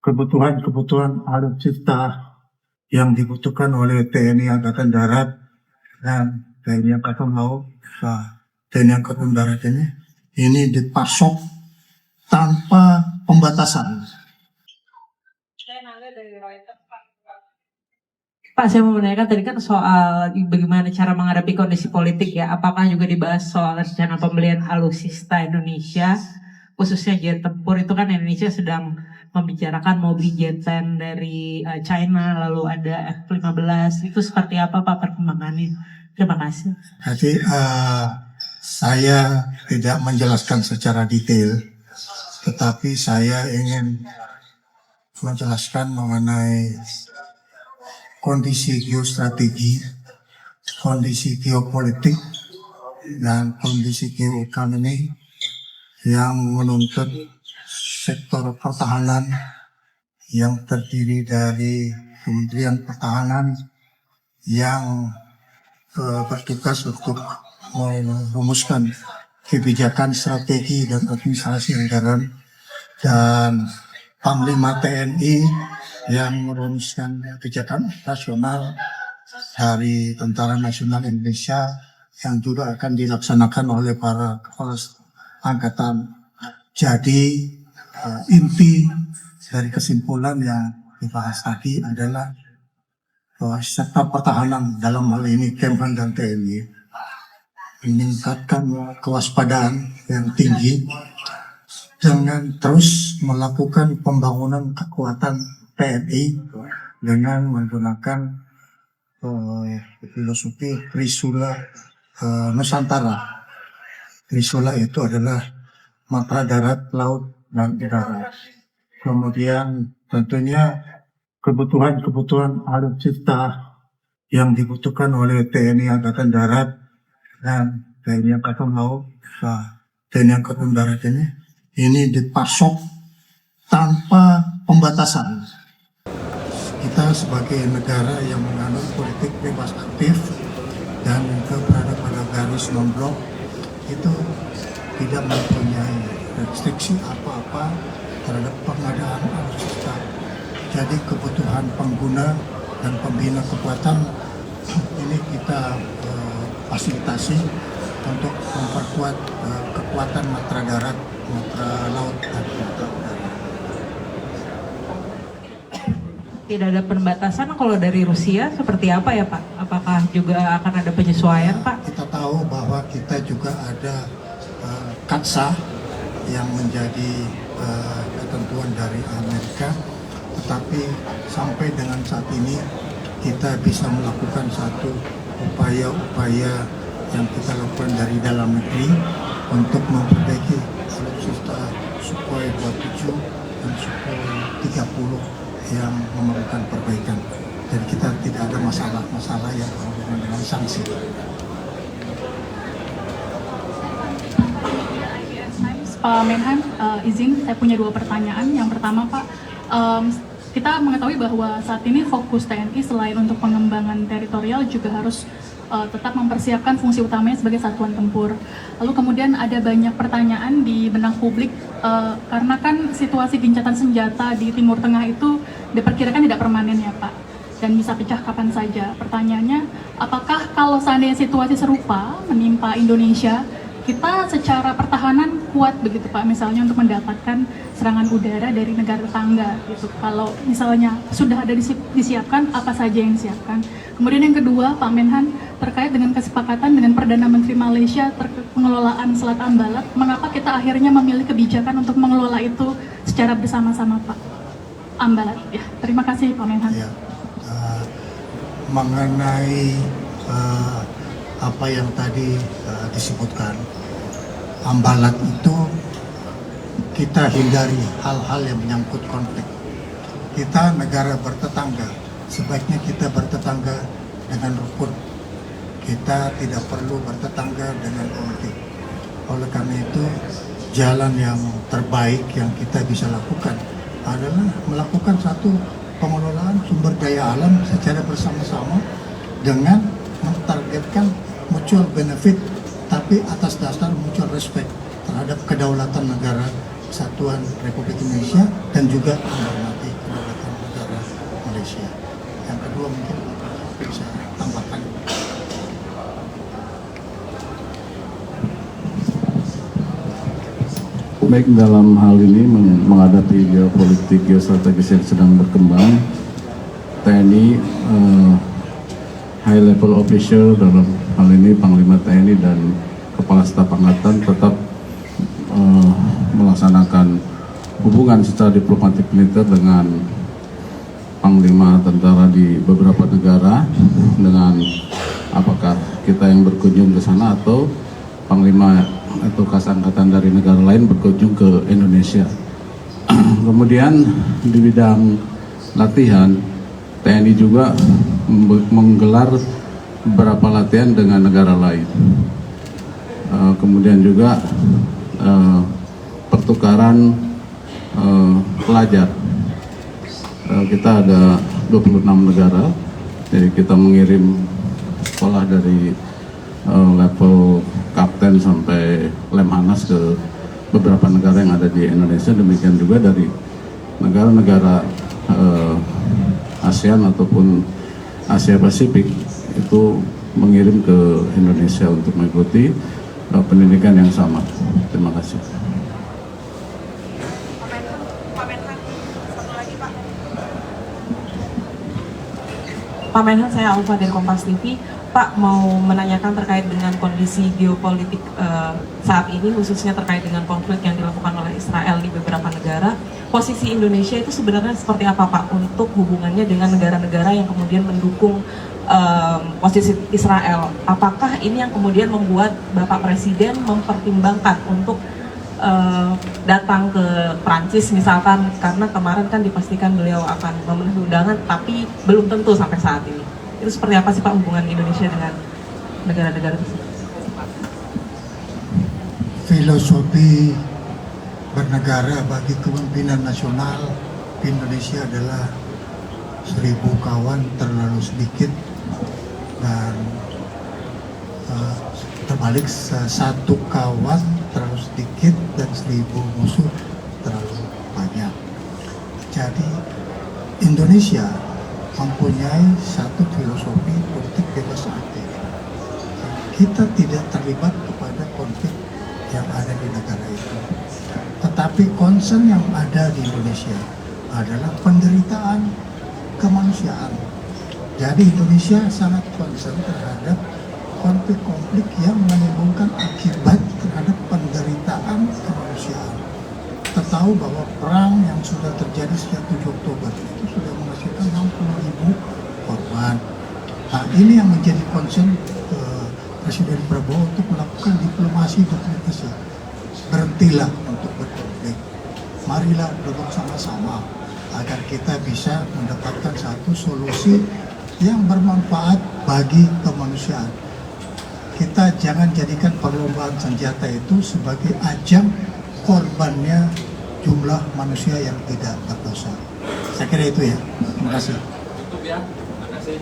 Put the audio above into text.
kebutuhan alutsista yang dibutuhkan oleh TNI Angkatan Darat dan TNI Angkatan Laut, TNI Angkatan Darat ini dipasok tanpa pembatasan. Pak, saya mau menanyakan tadi kan soal bagaimana cara menghadapi kondisi politik ya. Apakah juga dibahas soal rencana pembelian alutsista Indonesia, khususnya jet tempur itu kan Indonesia sedang membicarakan mau beli jet tank dari China, lalu ada F-15. Itu seperti apa Pak perkembangannya? Terima kasih. Jadi saya tidak menjelaskan secara detail, tetapi saya ingin menjelaskan mengenai kondisi geostrategi, kondisi geopolitik, dan kondisi geoekonomi yang menuntut sektor pertahanan yang terdiri dari Kementerian Pertahanan yang bertugas untuk merumuskan kebijakan strategi dan administrasi anggaran, dan Panglima TNI yang merumuskan kebijakan nasional dari Tentara Nasional Indonesia yang juga akan dilaksanakan oleh para kepala angkatan. Jadi inti dari kesimpulan yang dibahas tadi adalah bahwa sektor pertahanan dalam hal ini Kemhan dan TNI meningkatkan kewaspadaan yang tinggi dengan terus melakukan pembangunan kekuatan TNI dengan menggunakan filosofi Trisula Nusantara. Trisula itu adalah matra darat, laut, dan udara. Kemudian tentunya kebutuhan alutsista yang dibutuhkan oleh TNI Angkatan Darat dan TNI Angkatan Laut, TNI Angkatan Darat ini dipasok tanpa pembatasan. Kita sebagai negara yang menganut politik bebas aktif dan juga berada pada garis non-blok itu tidak mempunyai restriksi apa-apa terhadap pengadaan alutsista. Jadi kebutuhan pengguna dan pembina kekuatan ini kita fasilitasi untuk memperkuat kekuatan matra darat, matra laut, dan matra udara. Tidak ada pembatasan kalau dari Rusia seperti apa ya Pak? Apakah juga akan ada penyesuaian Pak? Kita tahu bahwa kita juga ada KATSA yang menjadi ketentuan dari Amerika, tetapi sampai dengan saat ini kita bisa melakukan satu upaya-upaya yang kita lakukan dari dalam negeri untuk memperbaiki alutsista Sukhoi 27 dan Sukhoi 30 yang memerlukan perbaikan. Jadi kita tidak ada masalah yang berhubungan dengan sanksi. Pak Menhan, izin saya punya 2 pertanyaan. Yang pertama Pak, kita mengetahui bahwa saat ini fokus TNI selain untuk pengembangan teritorial juga harus tetap mempersiapkan fungsi utamanya sebagai satuan tempur. Lalu kemudian ada banyak pertanyaan di benak publik karena kan situasi gencatan senjata di Timur Tengah itu diperkirakan tidak permanen ya Pak, dan bisa pecah kapan saja. Pertanyaannya, apakah kalau seandainya situasi serupa menimpa Indonesia, kita secara pertahanan kuat begitu Pak, misalnya untuk mendapatkan serangan udara dari negara tetangga gitu. Kalau misalnya sudah ada disiapkan, apa saja yang disiapkan? Kemudian yang kedua Pak Menhan, terkait dengan kesepakatan dengan Perdana Menteri Malaysia terkait pengelolaan Selat Ambalat, mengapa kita akhirnya memilih kebijakan untuk mengelola itu secara bersama-sama Pak Ambalat? Ya, terima kasih Pak Menhan. Ya, mengenai apa yang tadi disebutkan, Ambalat itu kita hindari hal-hal yang menyangkut konflik. Kita negara bertetangga, sebaiknya kita bertetangga dengan rukun. Kita tidak perlu bertetangga dengan konflik. Oleh karena itu, jalan yang terbaik yang kita bisa lakukan adalah melakukan satu pengelolaan sumber daya alam secara bersama-sama dengan mentargetkan mutual benefit, tapi atas dasar mutual respect terhadap kedaulatan negara Kesatuan Republik Indonesia dan juga menghormati kedaulatan negara Malaysia. Yang kedua mungkin bisa tambahkan. Baik, dalam hal ini menghadapi geopolitik geostrategis yang sedang berkembang, TNI high level official dalam hal ini Panglima TNI dan Kepala Staf Angkatan tetap melaksanakan hubungan secara diplomatik militer dengan Panglima tentara di beberapa negara, dengan apakah kita yang berkunjung ke sana atau Panglima atau Kas Angkatan dari negara lain berkunjung ke Indonesia. Kemudian di bidang latihan, TNI juga menggelar beberapa latihan dengan negara lain. Kemudian juga pertukaran pelajar. Kita ada 26 negara, jadi kita mengirim sekolah dari level kapten sampai lemhanas ke beberapa negara yang ada di Indonesia. Demikian juga dari negara-negara ASEAN ataupun Asia Pasifik itu mengirim ke Indonesia untuk mengikuti pendidikan yang sama. Terima kasih. Pak Menhan, saya Alfa dari Kompas TV. Pak, mau menanyakan terkait dengan kondisi geopolitik saat ini, khususnya terkait dengan konflik yang dilakukan oleh Israel di beberapa negara. Posisi Indonesia itu sebenarnya seperti apa, Pak, untuk hubungannya dengan negara-negara yang kemudian mendukung posisi Israel? Apakah ini yang kemudian membuat Bapak Presiden mempertimbangkan untuk datang ke Prancis misalkan, karena kemarin kan dipastikan beliau akan memenuhi undangan, tapi belum tentu sampai saat ini. Itu seperti apa sih Pak hubungan Indonesia dengan negara-negara tersebut? Filosofi bernegara bagi kepemimpinan nasional Indonesia adalah 1000 kawan terlalu sedikit, dan terbalik 1 kawan terlalu sedikit dan 1000 musuh terlalu banyak. Jadi Indonesia mempunyai satu filosofi politik bebas aktif. Kita tidak terlibat kepada konflik yang ada di negara itu. Tetapi concern yang ada di Indonesia adalah penderitaan kemanusiaan. Jadi Indonesia sangat concern terhadap konflik-konflik yang menimbulkan akibat terhadap penderitaan kemanusiaan. Kita tahu bahwa perang yang sudah terjadi sejak 7 Oktober itu sudah menghasilkan 60.000 korban. Nah, ini yang menjadi concern Presiden Prabowo untuk melakukan diplomasi. Berhentilah untuk berkonflik. Marilah duduk sama-sama agar kita bisa mendapatkan satu solusi yang bermanfaat bagi kemanusiaan. Kita jangan jadikan perlombaan senjata itu sebagai ajang korbannya jumlah manusia yang tidak berdosa. Saya kira itu ya. Terima kasih. Cukup ya. Terima kasih.